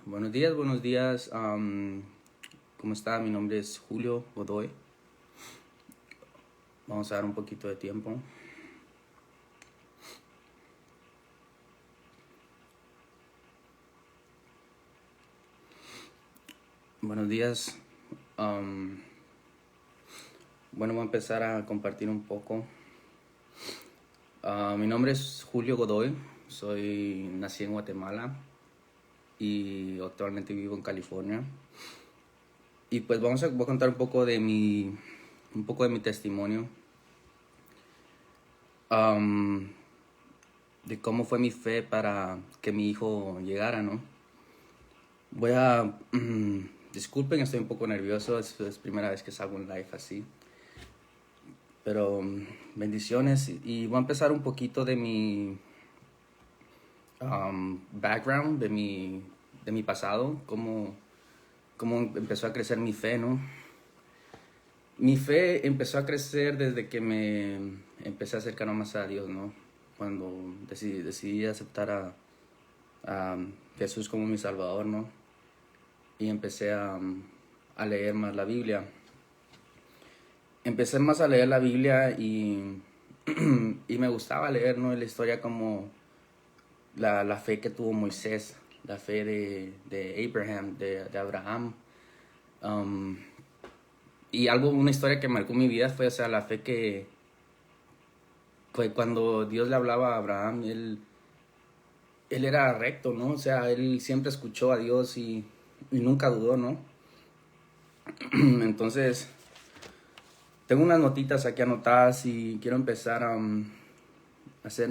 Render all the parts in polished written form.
Buenos días, buenos días. ¿Cómo está? Mi nombre es Julio Godoy. Vamos a dar un poquito de tiempo. Buenos días. Am, bueno, voy a empezar a compartir un poco. Mi nombre es Julio Godoy. Nací en Guatemala y actualmente vivo en California. Y pues voy a contar un poco de mi testimonio. am, de cómo fue mi fe para que mi hijo llegara, ¿no? Voy a... disculpen, estoy un poco nervioso, es primera vez que salgo en live así. Pero bendiciones y voy a empezar un poquito de mi background, de mi pasado, cómo empezó a crecer mi fe, ¿no? Mi fe empezó a crecer desde que me empecé a acercar más a Dios, ¿no? Cuando decidí aceptar a Jesús como mi Salvador, ¿no? Y empecé a leer más la Biblia. Empecé más a leer la Biblia y me gustaba leer, ¿no? La historia como la fe que tuvo Moisés, la fe de Abraham, de Abraham. Um, una historia que marcó mi vida fue, o sea, la fe que cuando Dios le hablaba a Abraham, él era recto, ¿no? O sea, él siempre escuchó a Dios y nunca dudó, ¿no? Entonces, tengo unas notitas aquí anotadas y quiero empezar a hacer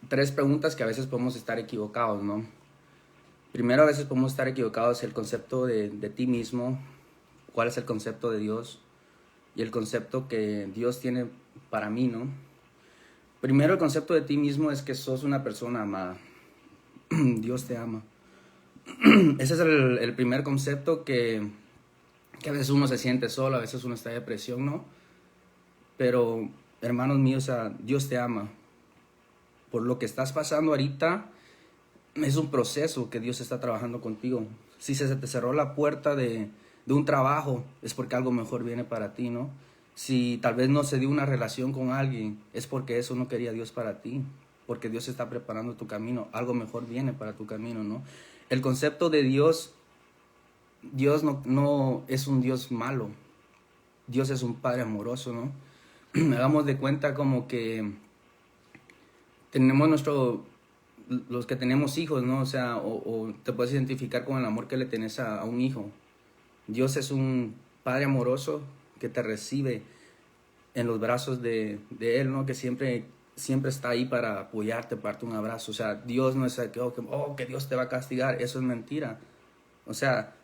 tres preguntas que a veces podemos estar equivocados, ¿no? Primero, a veces podemos estar equivocados el concepto de ti mismo, cuál es el concepto de Dios y el concepto que Dios tiene para mí, ¿no? Primero, el concepto de ti mismo es que sos una persona amada. Dios te ama. Ese es el primer concepto que a veces uno se siente solo, a veces uno está en depresión, ¿no? Pero, hermanos míos, o sea, Dios te ama. Por lo que estás pasando ahorita, es un proceso que Dios está trabajando contigo. Si se te cerró la puerta de un trabajo, es porque algo mejor viene para ti, ¿no? Si tal vez no se dio una relación con alguien, es porque eso no quería Dios para ti. Porque Dios está preparando tu camino. Algo mejor viene para tu camino, ¿no? El concepto de Dios, Dios no es un Dios malo. Dios es un Padre amoroso, ¿no? Hagamos de cuenta como que tenemos los que tenemos hijos, ¿no? O sea, o te puedes identificar con el amor que le tenés a un hijo. Dios es un Padre amoroso que te recibe en los brazos de Él, ¿no? Que siempre está ahí para apoyarte, para darte un abrazo. O sea, Dios no es el que Dios te va a castigar. Eso es mentira. O sea,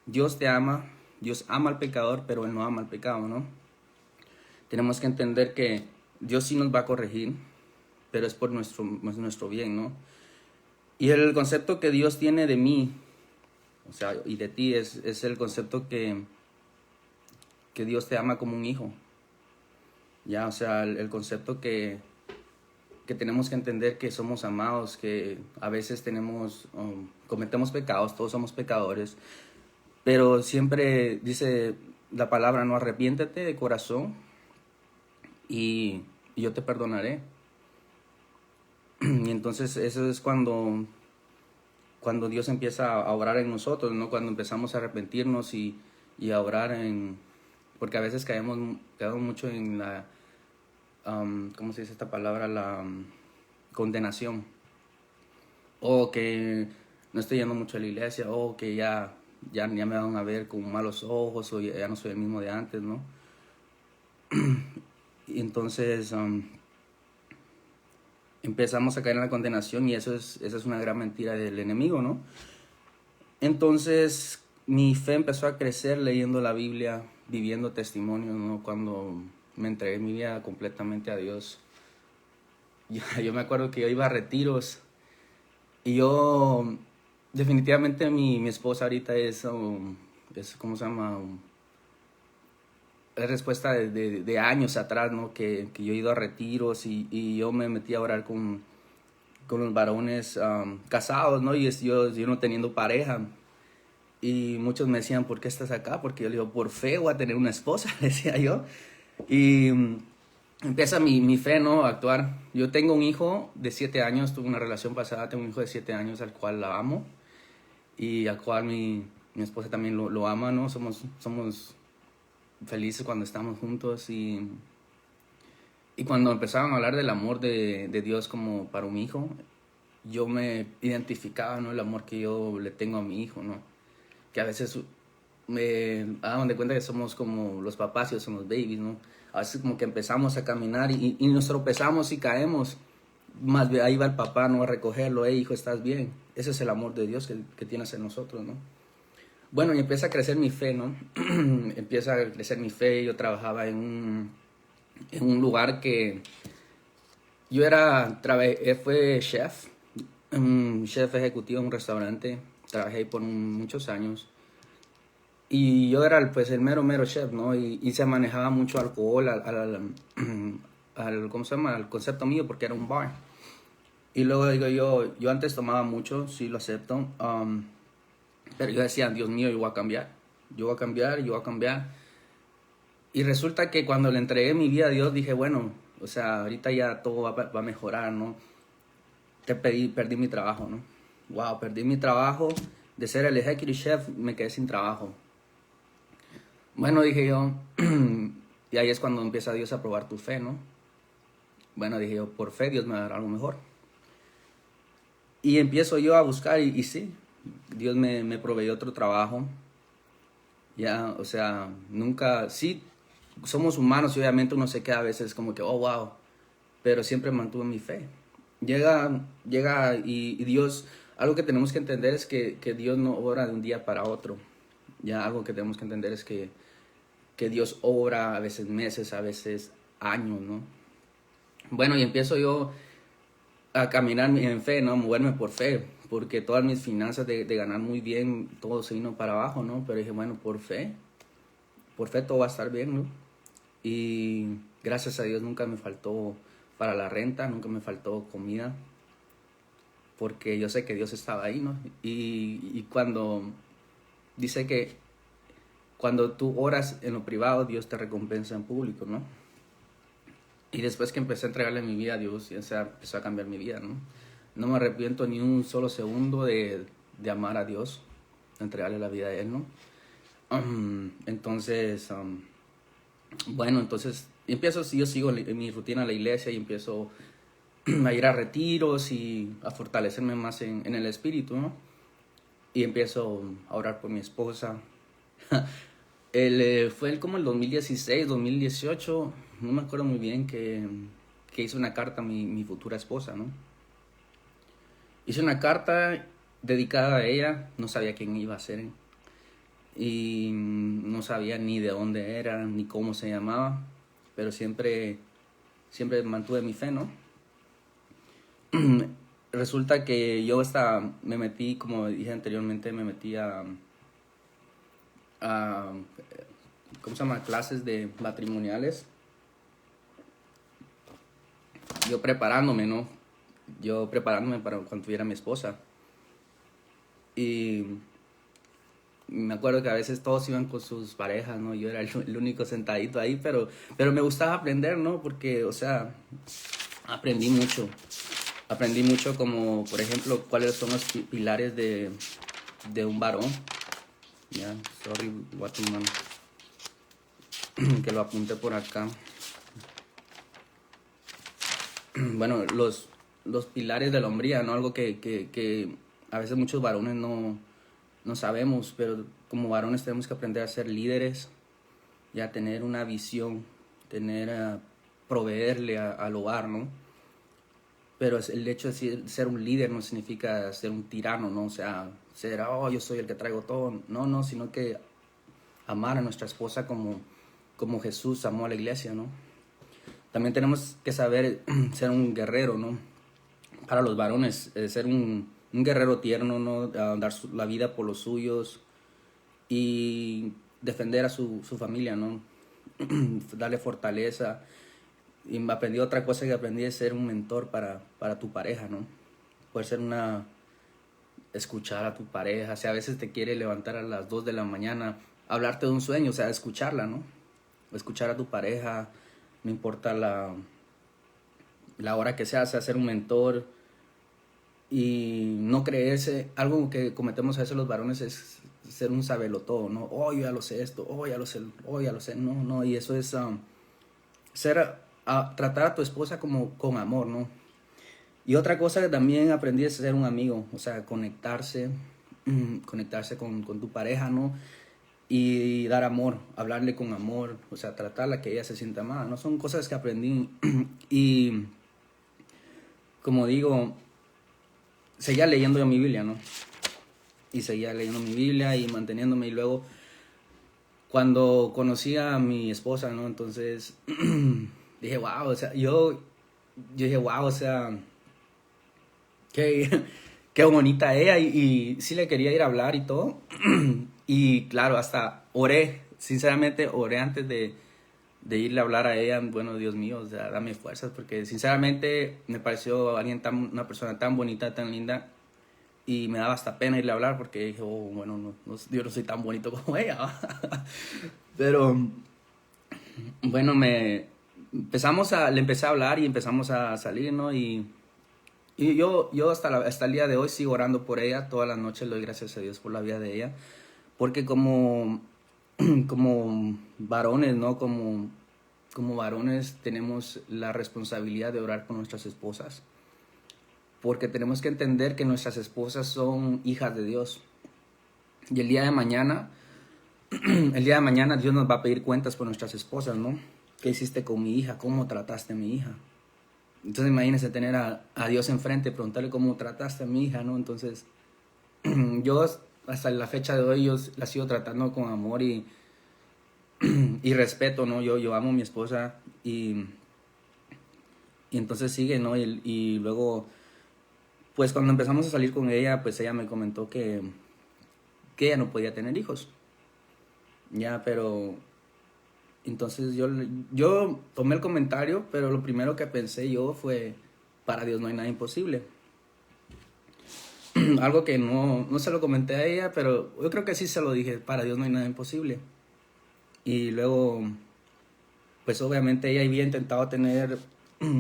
Dios te ama, Dios ama al pecador, pero Él no ama al pecado, ¿no? Tenemos que entender que Dios sí nos va a corregir, pero es por nuestro bien, ¿no? Y el concepto que Dios tiene de mí, o sea, y de ti, es el concepto que Dios te ama como un hijo. Ya, o sea, el concepto que tenemos que entender que somos amados, que a veces cometemos pecados, todos somos pecadores, pero siempre dice la palabra, no, arrepiéntete de corazón y yo te perdonaré. Y entonces eso es cuando Dios empieza a obrar en nosotros, ¿no? Cuando empezamos a arrepentirnos y a obrar porque a veces caemos mucho en la, ¿cómo se dice esta palabra? La condenación. O que no estoy yendo mucho a la iglesia, o que ya me van a ver con malos ojos, o ya no soy el mismo de antes, ¿no? Y entonces empezamos a caer en la condenación y esa es una gran mentira del enemigo, ¿no? Entonces mi fe empezó a crecer leyendo la Biblia, viviendo testimonios, ¿no? Cuando me entregué mi vida completamente a Dios. Yo me acuerdo que yo iba a retiros y definitivamente mi esposa ahorita es ¿cómo se llama? Es respuesta de años atrás, ¿no? Que yo he ido a retiros y yo me metí a orar con los varones casados, ¿no? Y yo no teniendo pareja. Y muchos me decían, ¿por qué estás acá? Porque yo le digo, por fe voy a tener una esposa, decía yo. Y empieza mi fe, ¿no? A actuar. Yo tengo un hijo de 7 años, tuve una relación pasada, tengo un hijo de 7 años al cual la amo. Y al cual mi esposa también lo ama, ¿no? Somos felices cuando estamos juntos. Y cuando empezaban a hablar del amor de Dios como para un hijo, yo me identificaba, ¿no? El amor que yo le tengo a mi hijo, ¿no? Que a veces me daban de cuenta que somos como los papás y somos babies, ¿no? A veces como que empezamos a caminar y nos tropezamos y caemos. Más bien ahí va el papá, ¿no? A recogerlo. Hey, hijo, ¿estás bien? Ese es el amor de Dios que tienes en nosotros, ¿no? Bueno, y empieza a crecer mi fe, ¿no? Empieza a crecer mi fe. Yo trabajaba en un lugar que yo fue chef, chef ejecutivo en un restaurante. Trabajé ahí por muchos años. Y yo era pues el mero chef, ¿no? Y se manejaba mucho alcohol ¿cómo se llama? Al concepto mío, porque era un bar. Y luego digo yo antes tomaba mucho, sí lo acepto. Pero yo decía, Dios mío, yo voy a cambiar. Yo voy a cambiar, yo voy a cambiar. Y resulta que cuando le entregué mi vida a Dios, dije, bueno, o sea, ahorita ya todo va a mejorar, ¿no? Perdí mi trabajo, ¿no? Wow, perdí mi trabajo. De ser el executive chef, me quedé sin trabajo. Bueno, dije yo, y ahí es cuando empieza Dios a probar tu fe, ¿no? Bueno, dije yo, por fe Dios me dará algo mejor. Y empiezo yo a buscar y sí, Dios me proveyó otro trabajo. Ya, o sea, nunca, sí, somos humanos y obviamente uno se queda a veces como que, oh, wow, pero siempre mantuve mi fe. Llega y Dios, algo que tenemos que entender es que Dios no obra de un día para otro. Ya, algo que tenemos que entender es que Dios obra a veces meses, a veces años, ¿no? Bueno, y empiezo yo a caminar en fe, ¿no? A moverme por fe, porque todas mis finanzas de ganar muy bien, todo se vino para abajo, ¿no? Pero dije, bueno, por fe todo va a estar bien, ¿no? Y gracias a Dios nunca me faltó para la renta, nunca me faltó comida, porque yo sé que Dios estaba ahí, ¿no? Y cuando dice que cuando tú oras en lo privado, Dios te recompensa en público, ¿no? Y después que empecé a entregarle mi vida a Dios, ya empezó a cambiar mi vida, ¿no? No me arrepiento ni un solo segundo de amar a Dios, de entregarle la vida a Él, ¿no? Entonces, bueno, entonces yo sigo en mi rutina en la iglesia y empiezo a ir a retiros y a fortalecerme más en el espíritu, ¿no? Y empiezo a orar por mi esposa. Fue como el 2016, 2018, no me acuerdo muy bien, que hice una carta a mi futura esposa, ¿no? Hice una carta dedicada a ella, no sabía quién iba a ser y no sabía ni de dónde era, ni cómo se llamaba, pero siempre mantuve mi fe, ¿no? Resulta que yo me metí, como dije anteriormente, me metí a ¿cómo se llama? Clases de matrimoniales. Yo preparándome, ¿no? Yo preparándome para cuando tuviera mi esposa. Y me acuerdo que a veces todos iban con sus parejas, ¿no? Yo era el único sentadito ahí, pero me gustaba aprender, ¿no? Porque, o sea, aprendí mucho. Aprendí mucho como, por ejemplo, cuáles son los pilares de un varón. Ya, sorry, Guatemala. Que lo apunté por acá. Bueno, los pilares de la hombría, ¿no? Algo que a veces muchos varones no sabemos, pero como varones tenemos que aprender a ser líderes, ya tener una visión, proveerle al hogar, ¿no? Pero el hecho de ser un líder no significa ser un tirano, ¿no? O sea, yo soy el que traigo todo. No, sino que amar a nuestra esposa como Jesús amó a la iglesia, ¿no? También tenemos que saber ser un guerrero, ¿no? Para los varones, ser un guerrero tierno, ¿no? Dar la vida por los suyos y defender a su familia, ¿no? Darle fortaleza. Y me aprendí otra cosa que aprendí es ser un mentor para tu pareja, ¿no? puede ser escuchar a tu pareja, si a veces te quiere levantar a las 2 de la mañana, hablarte de un sueño, o sea, escucharla, ¿no? Escuchar a tu pareja, no importa la hora que sea ser un mentor y no creerse. Algo que cometemos a veces los varones es ser un sabelotodo, ¿no? Oh, yo ya lo sé esto, oh, ya lo sé, oh, ya lo sé, no, y eso es tratar a tu esposa como con amor, ¿no? Y otra cosa que también aprendí es ser un amigo, o sea, conectarse con tu pareja, ¿no? Y dar amor, hablarle con amor, o sea, tratarla que ella se sienta amada, ¿no? Son cosas que aprendí y, como digo, seguía leyendo yo mi Biblia, ¿no? Y seguía leyendo mi Biblia y manteniéndome, y luego cuando conocí a mi esposa, ¿no? Entonces dije, wow, o sea, yo dije, wow, o sea, qué, qué bonita ella, y sí le quería ir a hablar y todo. Y claro, hasta oré, sinceramente oré antes de irle a hablar a ella. Bueno, Dios mío, o sea, dame fuerzas, porque sinceramente me pareció una persona tan bonita, tan linda, y me daba hasta pena irle a hablar porque dije, oh, bueno, yo no soy tan bonito como ella. Pero bueno, le empecé a hablar y empezamos a salir, ¿no? Y yo hasta el día de hoy sigo orando por ella. Todas las noches le doy gracias a Dios por la vida de ella. Porque como varones, ¿no? Como varones tenemos la responsabilidad de orar por nuestras esposas. Porque tenemos que entender que nuestras esposas son hijas de Dios. Y el día de mañana Dios nos va a pedir cuentas por nuestras esposas, ¿no? ¿Qué hiciste con mi hija? ¿Cómo trataste a mi hija? Entonces imagínense tener a Dios enfrente, preguntarle cómo trataste a mi hija, ¿no? Entonces yo hasta la fecha de hoy yo la sigo tratando con amor y respeto, ¿no? Yo amo a mi esposa y entonces sigue, ¿no? Y luego, pues cuando empezamos a salir con ella, pues ella me comentó que ella no podía tener hijos. Ya, pero entonces yo tomé el comentario, pero lo primero que pensé yo fue, para Dios no hay nada imposible. Algo que no se lo comenté a ella, pero yo creo que sí se lo dije, para Dios no hay nada imposible. Y luego, pues obviamente ella había intentado tener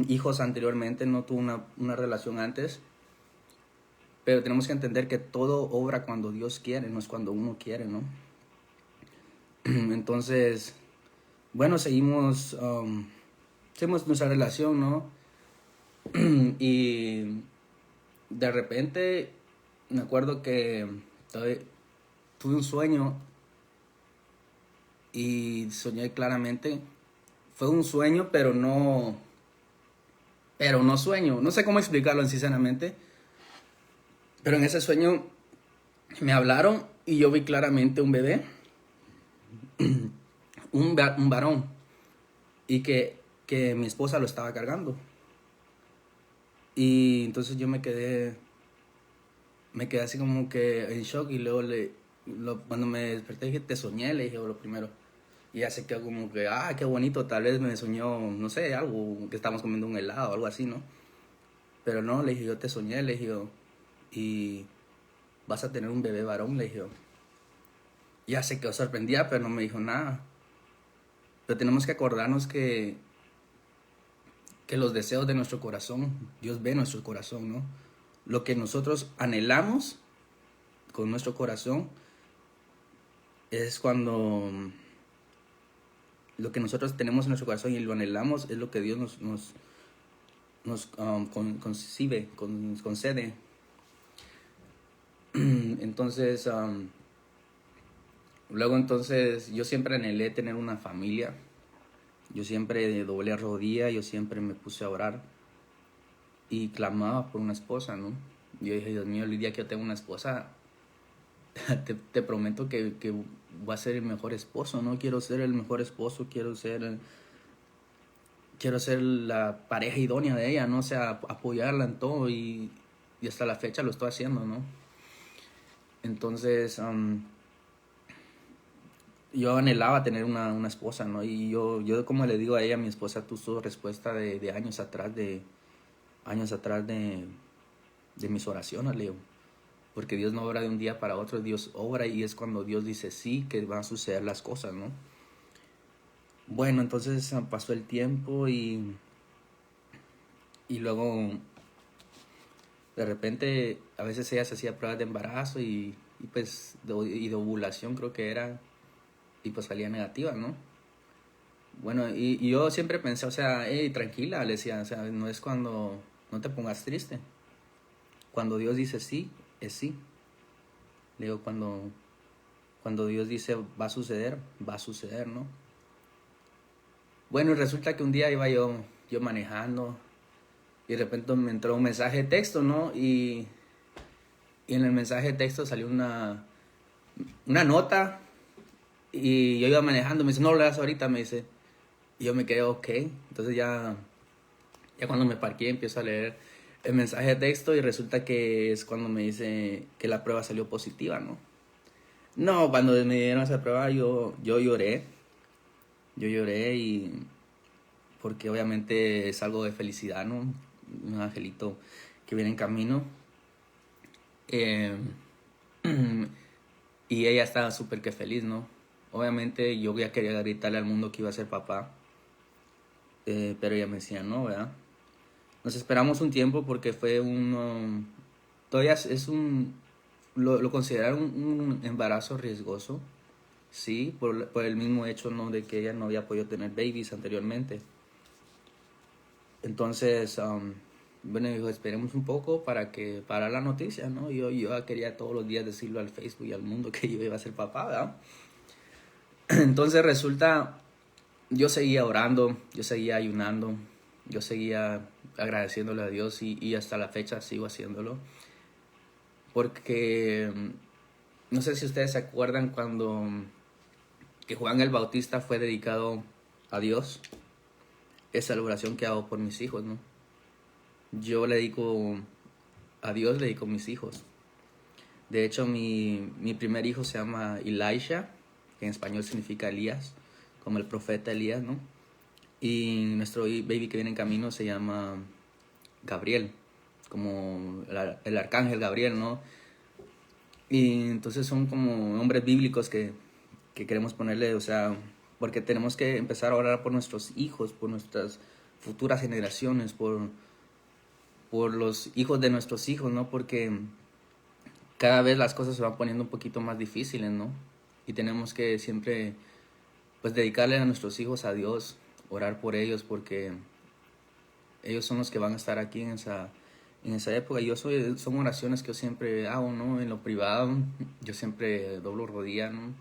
hijos anteriormente, no tuvo una relación antes, pero tenemos que entender que todo obra cuando Dios quiere, no es cuando uno quiere, ¿no? Entonces, bueno, seguimos nuestra relación, ¿no? Y de repente me acuerdo que tuve un sueño y soñé claramente. Fue un sueño, pero no sueño. No sé cómo explicarlo sinceramente. Pero en ese sueño me hablaron y yo vi claramente un bebé, un varón, y que mi esposa lo estaba cargando. Y entonces yo me quedé así como que en shock, y luego cuando me desperté dije, te soñé, le dije lo primero. Y ya se quedó como que, qué bonito, tal vez me soñó, no sé, algo, que estábamos comiendo un helado o algo así, ¿no? Pero no, le dije, yo te soñé, le dije yo, y vas a tener un bebé varón, le dije yo. Ya se quedó sorprendida, pero no me dijo nada. Pero tenemos que acordarnos que los deseos de nuestro corazón, Dios ve nuestro corazón, ¿no? Lo que nosotros anhelamos con nuestro corazón es cuando lo que nosotros tenemos en nuestro corazón y lo anhelamos es lo que Dios nos concede. Entonces, entonces yo siempre anhelé tener una familia. Yo siempre doblé rodilla, yo siempre me puse a orar y clamaba por una esposa, ¿no? Yo dije, Dios mío, el día que yo tenga una esposa, te prometo que voy a ser el mejor esposo, ¿no? Quiero ser el mejor esposo, quiero ser la pareja idónea de ella, ¿no? O sea, apoyarla en todo, y hasta la fecha lo estoy haciendo, ¿no? Entonces, yo anhelaba tener una esposa, ¿no? Y yo como le digo a ella, mi esposa tuvo respuesta de años atrás, de de mis oraciones, le digo. Porque Dios no obra de un día para otro, Dios obra y es cuando Dios dice sí que van a suceder las cosas, ¿no? Bueno, entonces pasó el tiempo y luego de repente a veces ella se hacía pruebas de embarazo y pues de ovulación creo que era y pues salía negativa, ¿no? Bueno, y yo siempre pensé, o sea, hey, tranquila, le decía, o sea, no es cuando, no te pongas triste. Cuando Dios dice sí, es sí. Le digo, cuando Dios dice va a suceder, ¿no? Bueno, y resulta que un día iba yo manejando y de repente me entró un mensaje de texto, ¿no? Y en el mensaje de texto salió una nota y yo iba manejando, me dice, no lo leas ahorita, me dice. Y yo me quedé, ok. Entonces ya cuando me parqué empiezo a leer el mensaje de texto y resulta que es cuando me dice que la prueba salió positiva, ¿no? No, cuando me dieron esa prueba yo lloré. Yo lloré y porque obviamente es algo de felicidad, ¿no? Un angelito que viene en camino. Eh, y ella estaba súper que feliz, ¿no? Obviamente yo ya quería gritarle al mundo que iba a ser papá. Pero ella me decía no, ¿verdad? Nos esperamos un tiempo porque fue todavía es lo consideraron un embarazo riesgoso, sí, por el mismo hecho, ¿no? De que ella no había podido tener babies anteriormente. Entonces, bueno, dijo, esperemos un poco para la noticia, ¿no? Yo quería todos los días decirlo al Facebook y al mundo que yo iba a ser papá, ¿verdad? Entonces resulta, yo seguía orando, yo seguía ayunando, yo seguía agradeciéndole a Dios y hasta la fecha sigo haciéndolo. Porque no sé si ustedes se acuerdan cuando que Juan el Bautista fue dedicado a Dios. Esa es la oración que hago por mis hijos, ¿no? Yo le dedico a Dios, le dedico a mis hijos. De hecho, mi primer hijo se llama Elisha, que en español significa Elías, como el profeta Elías, ¿no? Y nuestro baby que viene en camino se llama Gabriel, como el arcángel Gabriel, ¿no? Y entonces son como nombres bíblicos que queremos ponerle, o sea, porque tenemos que empezar a orar por nuestros hijos, por nuestras futuras generaciones, por los hijos de nuestros hijos, ¿no? Porque cada vez las cosas se van poniendo un poquito más difíciles, ¿no? Y tenemos que siempre, pues, dedicarle a nuestros hijos a Dios, orar por ellos, porque ellos son los que van a estar aquí en esa época. Son oraciones que yo siempre hago, ¿no? En lo privado, yo siempre doblo rodilla, ¿no?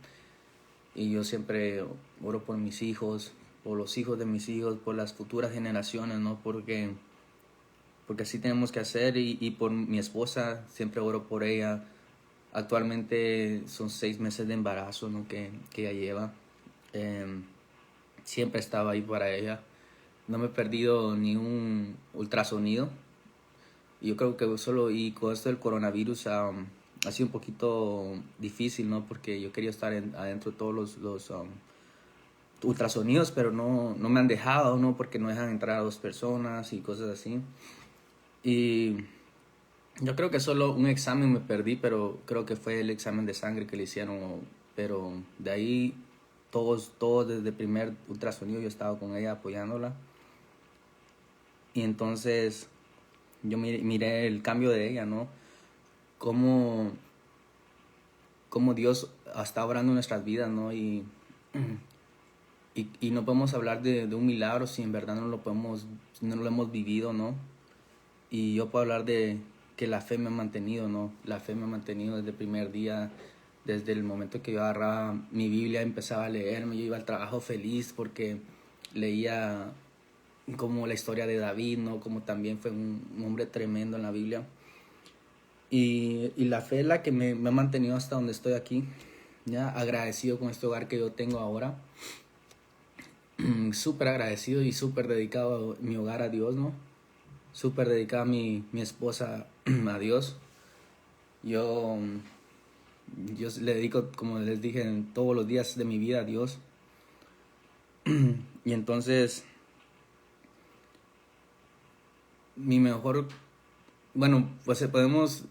Y yo siempre oro por mis hijos, por los hijos de mis hijos, por las futuras generaciones, ¿no? Porque así tenemos que hacer y por mi esposa, siempre oro por ella. Actualmente son 6 meses de embarazo, ¿no? que ella lleva. Siempre estaba ahí para ella. No me he perdido ni un ultrasonido. Yo creo que solo, y con esto del coronavirus ha sido un poquito difícil, ¿no? Porque yo quería estar adentro de todos los ultrasonidos, pero no me han dejado, ¿no? Porque no dejan entrar a 2 personas y cosas así. Y yo creo que solo un examen me perdí, pero creo que fue el examen de sangre que le hicieron. Pero de ahí, todos desde el primer ultrasonido yo estaba con ella apoyándola. Y entonces yo miré el cambio de ella, ¿no? Cómo Dios está obrando en nuestras vidas, ¿no? Y no podemos hablar de un milagro si en verdad no lo hemos vivido, ¿no? Y yo puedo hablar de que la fe me ha mantenido, ¿no? La fe me ha mantenido desde el primer día, desde el momento que yo agarraba mi Biblia, empezaba a leerme, yo iba al trabajo feliz porque leía como la historia de David, ¿no? Como también fue un hombre tremendo en la Biblia. Y la fe es la que me ha mantenido hasta donde estoy aquí, ya agradecido con este hogar que yo tengo ahora. Súper agradecido y súper dedicado a mi hogar a Dios, ¿no? Súper dedicada a mi esposa a Dios. Yo le dedico, como les dije, todos los días de mi vida a Dios. Y entonces mi mejor bueno, pues podemos,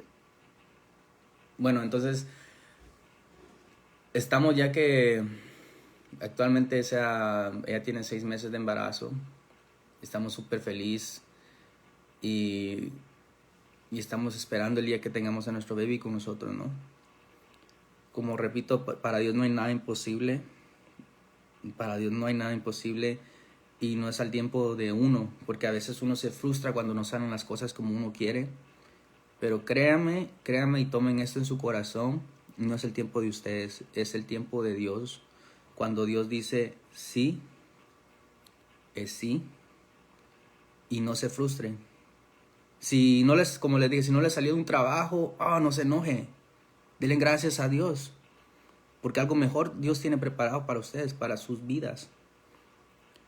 bueno, entonces estamos ya que actualmente ella tiene 6 meses de embarazo, estamos súper felices y, y estamos esperando el día que tengamos a nuestro baby con nosotros, ¿no? Como repito, para Dios no hay nada imposible, para Dios no hay nada imposible y no es al tiempo de uno, porque a veces uno se frustra cuando no salen las cosas como uno quiere, pero créame y tomen esto en su corazón, no es el tiempo de ustedes, es el tiempo de Dios. Cuando Dios dice sí, es sí, y no se frustren. Si no les, como les dije, si no les salió un trabajo, no se enoje, denle gracias a Dios, porque algo mejor Dios tiene preparado para ustedes, para sus vidas.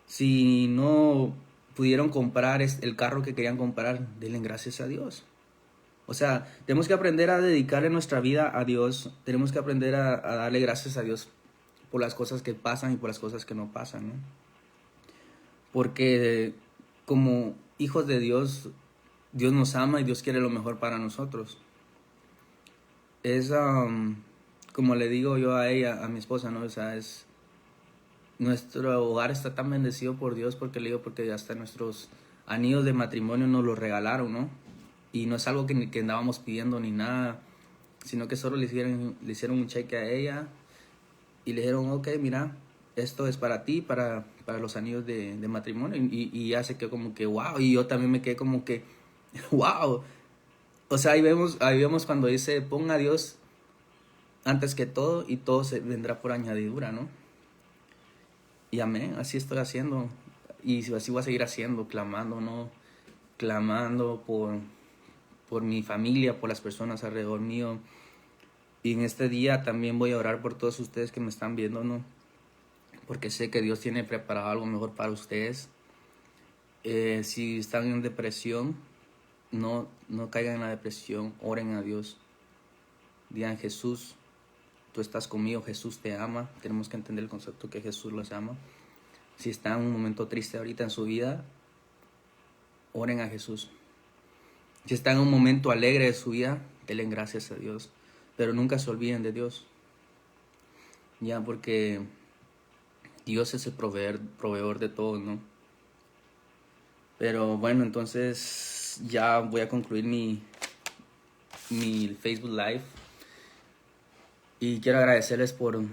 Si no pudieron comprar el carro que querían comprar, denle gracias a Dios. O sea, tenemos que aprender a dedicarle nuestra vida a Dios. Tenemos que aprender a darle gracias a Dios por las cosas que pasan y por las cosas que no pasan, ¿no? Porque como hijos de Dios, Dios nos ama y Dios quiere lo mejor para nosotros. Es como le digo yo a ella, a mi esposa, ¿no? O sea, nuestro hogar está tan bendecido por Dios, porque le digo, porque hasta nuestros anillos de matrimonio nos los regalaron, ¿no? Y no es algo que andábamos pidiendo ni nada, sino que solo le hicieron un cheque a ella y le dijeron, ok, mira, esto es para ti, para los anillos de matrimonio. Y ya se quedó como que, wow, y yo también me quedé como que, wow. O sea, ahí vemos cuando dice, ponga a Dios antes que todo y todo se vendrá por añadidura, ¿no? Y amén, así estoy haciendo. Y así voy a seguir haciendo, clamando, ¿no? Clamando por mi familia, por las personas alrededor mío. Y en este día también voy a orar por todos ustedes que me están viendo, ¿no? Porque sé que Dios tiene preparado algo mejor para ustedes. Si están en depresión, no caigan en la depresión, oren a Dios. Digan, Jesús, tú estás conmigo, Jesús te ama. Tenemos que entender el concepto que Jesús los ama. Si están en un momento triste ahorita en su vida, oren a Jesús. Si están en un momento alegre de su vida, denle gracias a Dios. Pero nunca se olviden de Dios. Ya, porque Dios es el proveedor de todo, ¿no? Pero bueno, entonces ya voy a concluir mi Facebook Live. Y quiero agradecerles por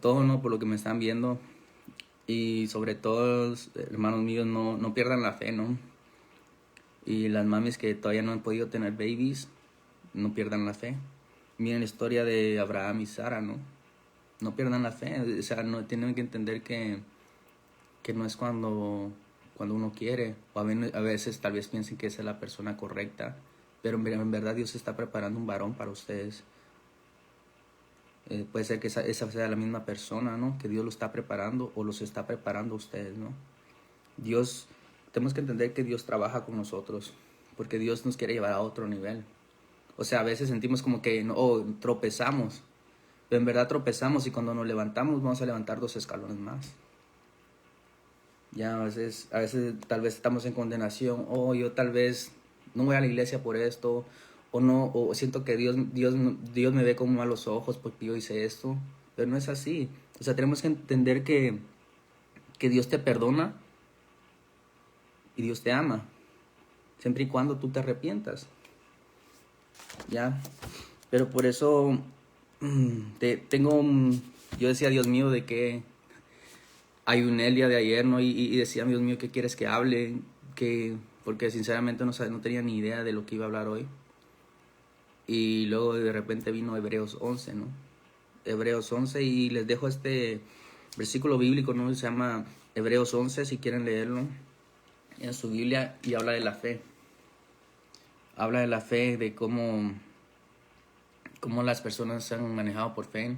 todo, ¿no? Por lo que me están viendo. Y sobre todo, hermanos míos, no pierdan la fe, ¿no? Y las mamis que todavía no han podido tener babies, no pierdan la fe. Miren la historia de Abraham y Sara, ¿no? No pierdan la fe. O sea, no tienen que entender que no es cuando uno quiere. O a veces tal vez piensen que esa es la persona correcta. Pero en verdad Dios está preparando un varón para ustedes. Puede ser que esa sea la misma persona, ¿no? Que Dios lo está preparando o los está preparando a ustedes, ¿no? Tenemos que entender que Dios trabaja con nosotros, porque Dios nos quiere llevar a otro nivel. O sea, a veces sentimos como que tropezamos, pero en verdad tropezamos y cuando nos levantamos vamos a levantar 2 escalones más. Ya a veces tal vez estamos en condenación, yo tal vez no voy a la iglesia por esto, o siento que Dios me ve con malos ojos porque yo hice esto, pero no es así. O sea, tenemos que entender que Dios te perdona y Dios te ama, siempre y cuando tú te arrepientas. Ya, pero por eso yo decía, Dios mío, de que ayuné el día de ayer, ¿no? Y decía, Dios mío, ¿qué quieres que hable? Porque sinceramente no tenía ni idea de lo que iba a hablar hoy. Y luego de repente vino Hebreos 11, ¿no? Hebreos 11, y les dejo este versículo bíblico, ¿no? Se llama Hebreos 11, si quieren leerlo en su Biblia, y habla de la fe. Habla de la fe, de cómo las personas se han manejado por fe,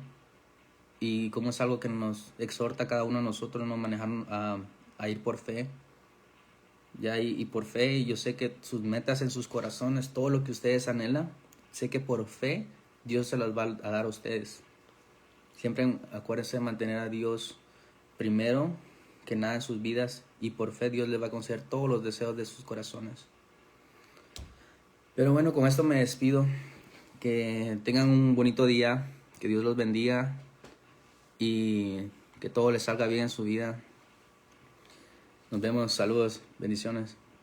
y cómo es algo que nos exhorta a cada uno de nosotros, ¿no? Manejar a ir por fe. Ya, y por fe, yo sé que sus metas en sus corazones, todo lo que ustedes anhelan, sé que por fe Dios se las va a dar a ustedes. Siempre acuérdense de mantener a Dios primero que nada en sus vidas, y por fe Dios les va a conceder todos los deseos de sus corazones. Pero bueno, con esto me despido. Que tengan un bonito día, que Dios los bendiga y que todo les salga bien en su vida. Nos vemos, saludos, bendiciones.